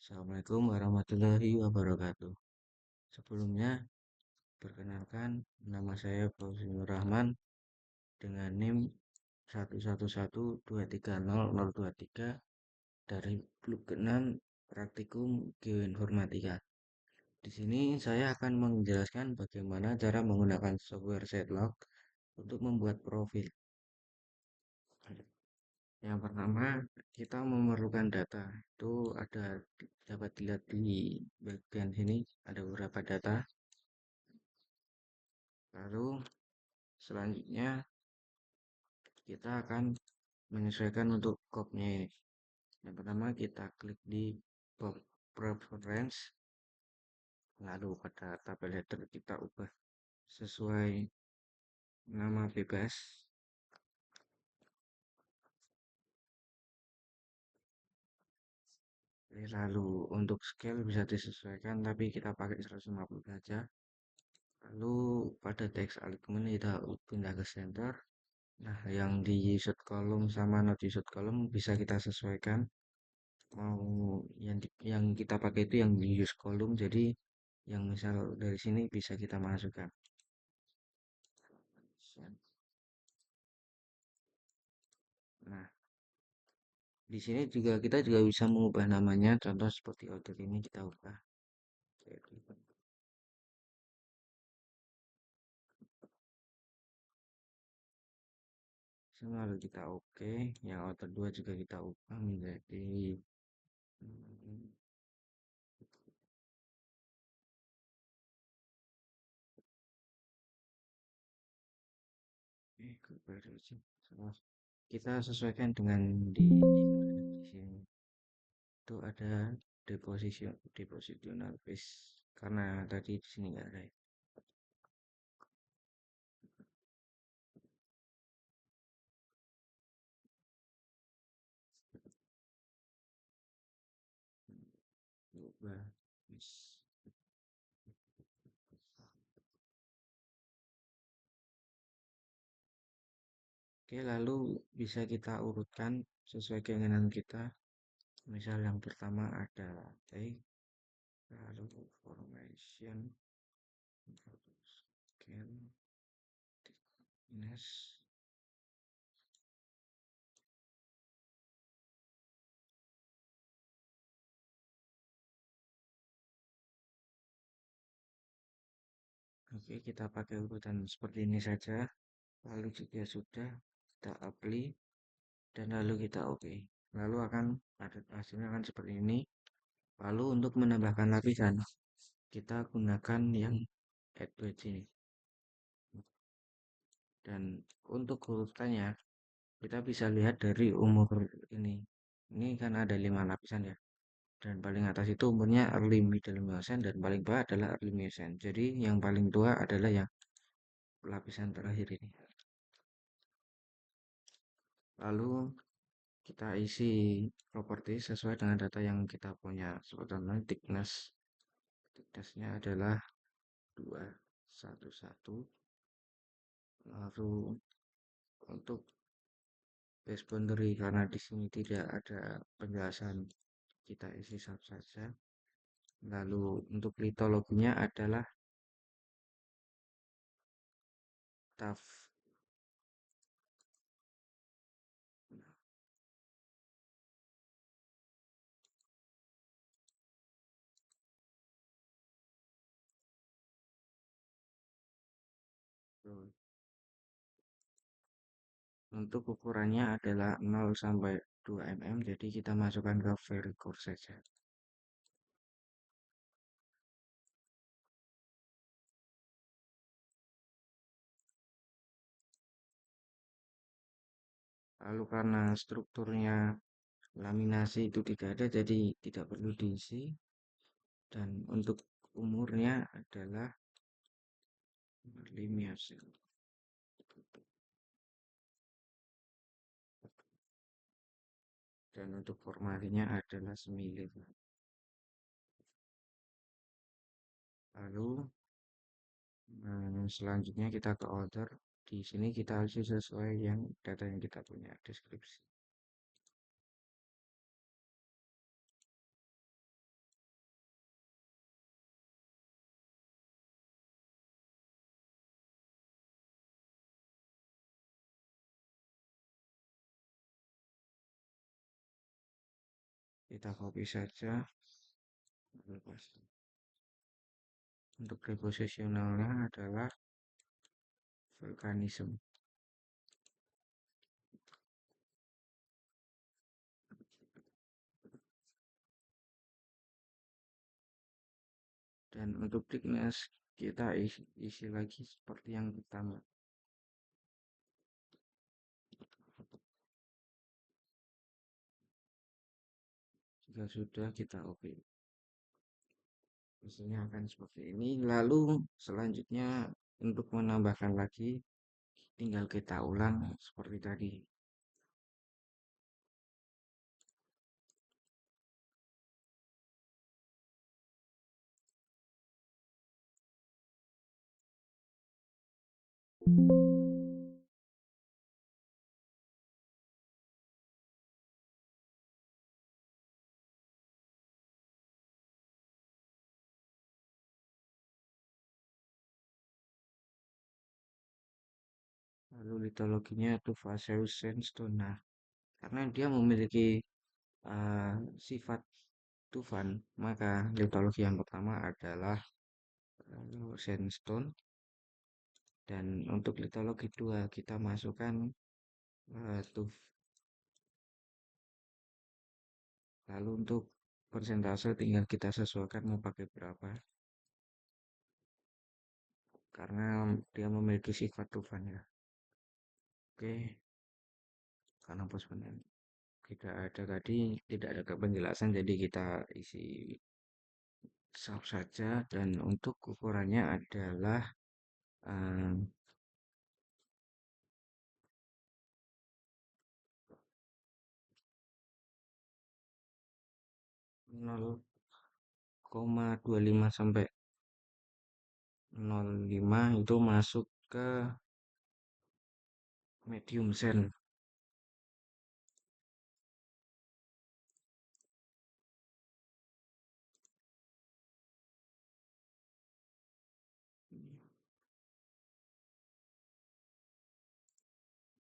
Assalamualaikum warahmatullahi wabarakatuh. Sebelumnya, perkenalkan nama saya Fauzi Nur Rahman dengan NIM 111230023 dari Blok 6 Praktikum Geoinformatika. Di sini saya akan menjelaskan bagaimana cara menggunakan software Setlock untuk membuat profil. Yang pertama, kita memerlukan data. Itu dapat dilihat di bagian sini ada beberapa data. Lalu selanjutnya kita akan menyesuaikan untuk kopnya ini. Yang pertama kita klik di preference, lalu pada tabel header kita ubah sesuai nama bebas. Lalu untuk scale bisa disesuaikan, tapi kita pakai 150 saja. Lalu pada text alignment kita pindah ke center. Nah, yang di used column sama not used column bisa kita sesuaikan. Mau yang kita pakai itu yang di use column, jadi yang misal dari sini bisa kita masukkan. Nah, di sini kita juga bisa mengubah namanya. Contoh seperti order ini kita ubah. Lalu kita oke. Yang order 2 juga kita ubah menjadi kita sesuaikan dengan di sini itu ada depositional base karena tadi di sini nggak ada. Coba. Oke, lalu bisa kita urutkan sesuai keinginan kita. Misal yang pertama ada tag, lalu formation, scan, thickness. Oke, kita pakai urutan seperti ini saja. Lalu jika sudah, kita apply dan lalu kita oke. Lalu hasilnya akan seperti ini. Lalu untuk menambahkan lapisan, kita gunakan yang add wedge ini. Dan untuk urutannya, kita bisa lihat dari umur ini. Ini kan ada 5 lapisan ya. Dan paling atas itu umurnya early middle miocene dan paling bawah adalah early miocene. Jadi yang paling tua adalah yang lapisan terakhir ini. Lalu kita isi properti sesuai dengan data yang kita punya. Sebetulnya thicknessnya adalah 211. Lalu untuk base boundary karena di sini tidak ada penjelasan, kita isi sub saja. Lalu untuk litologinya adalah TAF. Untuk ukurannya adalah 0 sampai 2 mm, jadi kita masukkan ke very coarse saja. Lalu karena strukturnya laminasi itu tidak ada, jadi tidak perlu diisi. Dan untuk umurnya adalah 5 dan untuk formasinya adalah 9. Lalu selanjutnya kita ke order. Di sini kita isi sesuai yang data yang kita punya, deskripsi. Kita copy saja. Untuk preposisionalnya adalah vulkanisme. Dan untuk thickness kita isi lagi seperti yang pertama. Jika sudah kita oke. Hasilnya akan seperti ini. Lalu selanjutnya untuk menambahkan lagi tinggal kita ulang seperti tadi. Lalu litologinya Tufaceus sandstone. Nah, karena dia memiliki sifat tufan, maka litologi yang pertama adalah sandstone. Dan untuk litologi 2 kita masukkan tuf. Lalu untuk persentase tinggal kita sesuaikan mau pakai berapa. Karena dia memiliki sifat tufan ya. Oke, karena postponen tidak ada tadi, tidak ada penjelasan, jadi kita isi sub saja. Dan untuk ukurannya adalah um, 0,25 sampai 0,5 itu masuk ke medium sand.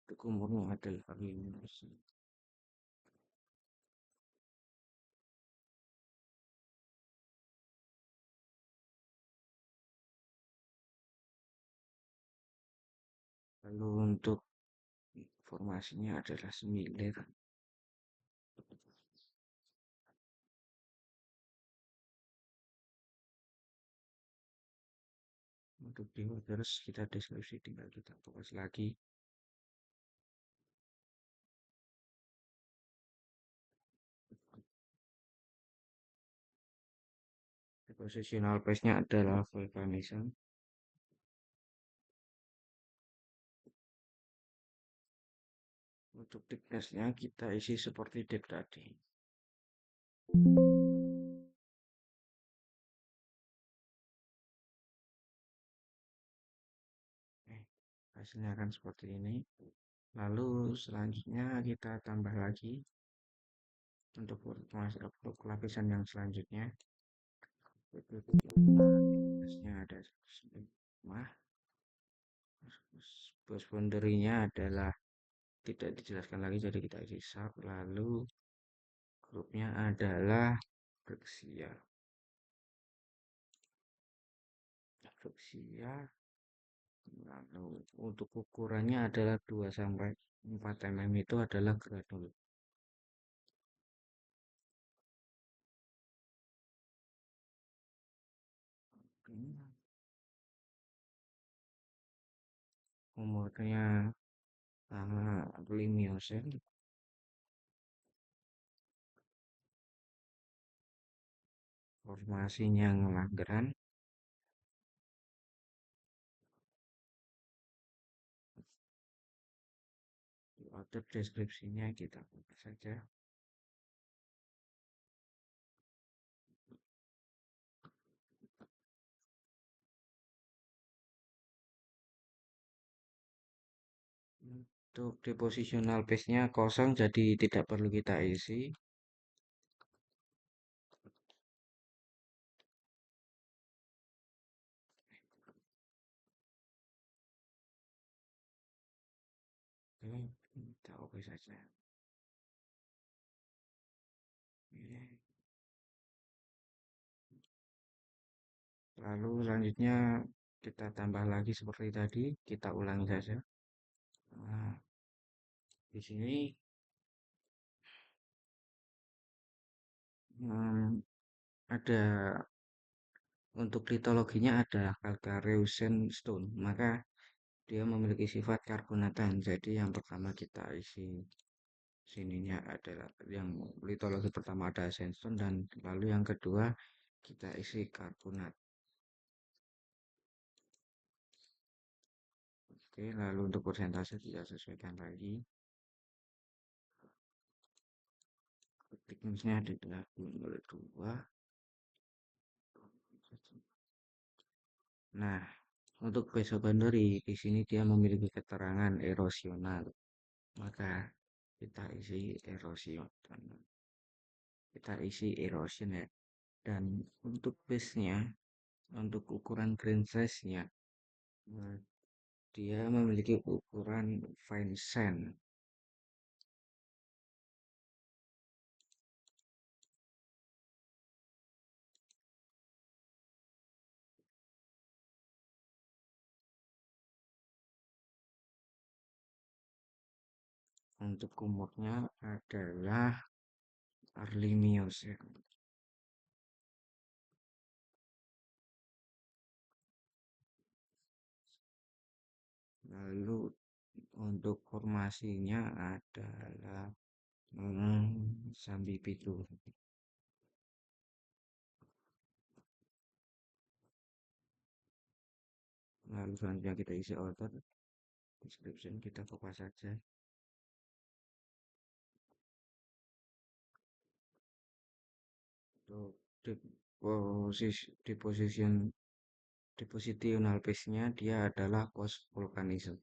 Untuk umurnya adalah 5%. Lalu untuk informasinya adalah semilir. Untuk di terus kita deskripsi tinggal kita fokus lagi. Positional base-nya adalah vulkanisme. Untuk thickness-nya kita isi seperti dep tadi. Hasilnya akan seperti ini. Lalu selanjutnya kita tambah lagi untuk lapisan yang selanjutnya. Thickness-nya ada 5. Base boundary-nya adalah tidak dijelaskan lagi, jadi kita isi sub. Lalu grupnya adalah Brexia. Lalu untuk ukurannya adalah 2 sampai 4 mm, itu adalah granul. Umurnya limiosen. Formasinya ngelanggeran. Untuk deskripsinya kita buka saja. Untuk depositional base-nya kosong, jadi tidak perlu kita isi. Oke, kita oke saja. Oke. Lalu selanjutnya kita tambah lagi seperti tadi, kita ulangi saja. Nah, di sini hmm, ada untuk litologinya ada calcareous stone, maka dia memiliki sifat karbonatan. Jadi yang pertama kita isi sininya adalah yang litologi pertama ada sandstone dan lalu yang kedua kita isi karbonat. Oke, lalu untuk persentase kita sesuaikan lagi. Thickness-nya adalah 2. Nah, untuk base secondary di sini dia memiliki keterangan erosional. Maka kita isi erosion. Kita isi erosion ya. Dan untuk base-nya, untuk ukuran grain size-nya, nah, dia memiliki ukuran fine sand. Untuk umurnya adalah Arlinius ya. Lalu untuk formasinya adalah Sambipitu. Lalu selanjutnya kita isi author, description kita kopas saja. Untuk di positional phase-nya dia adalah post volcanism.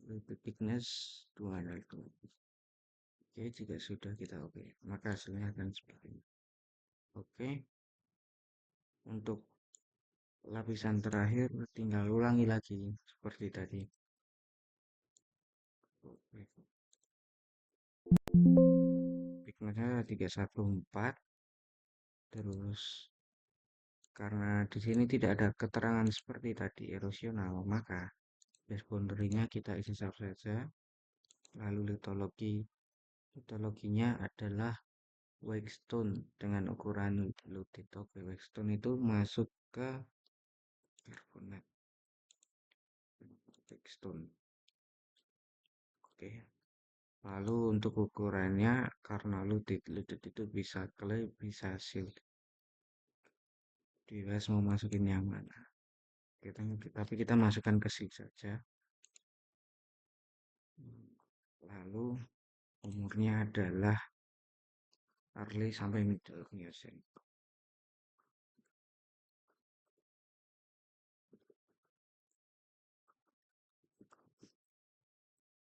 Repeat thickness 200. Oke, jika sudah kita oke, maka hasilnya akan seperti ini. Oke, untuk lapisan terakhir tinggal ulangi lagi seperti tadi. Oke. Thickness-nya 314. Terus karena di sini tidak ada keterangan seperti tadi erosional, maka base boundary-nya kita isi saja. Lalu litologinya adalah Wavestone dengan ukuran lutit. Oke, Wavestone itu masuk ke karbonat. Wavestone. Oke. Lalu untuk ukurannya karena lutit itu bisa clay, bisa silk. Bebas mau masukin yang mana. Tapi kita masukkan ke silk saja. Lalu umurnya adalah early sampai middle Miocene.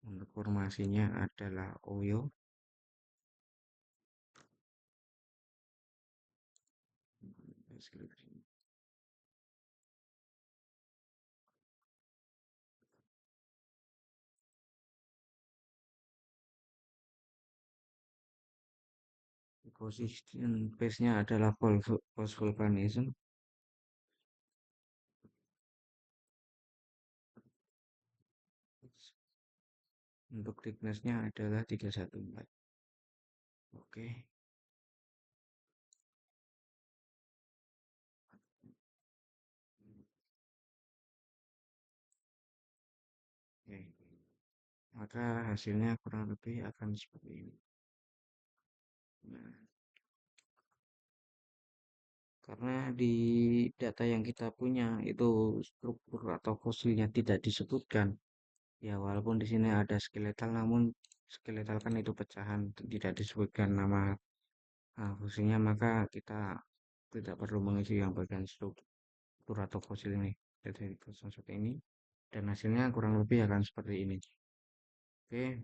Untuk formasinya adalah Oyo. Position base-nya adalah post volcanism. Untuk thickness-nya adalah 314. Oke. Oke. Maka hasilnya kurang lebih akan seperti ini. Nah, karena di data yang kita punya itu struktur atau fosilnya tidak disebutkan. Ya, walaupun di sini ada skeletal, namun skeletal kan itu pecahan, tidak disebutkan nama fosilnya, maka kita tidak perlu mengisi yang bagian struktur atau fosil ini. Jadi seperti ini, dan hasilnya kurang lebih akan seperti ini. Oke,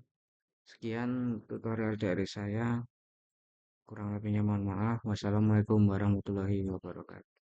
sekian tutorial dari saya. Kurang lebihnya mohon maaf. Wassalamualaikum warahmatullahi wabarakatuh.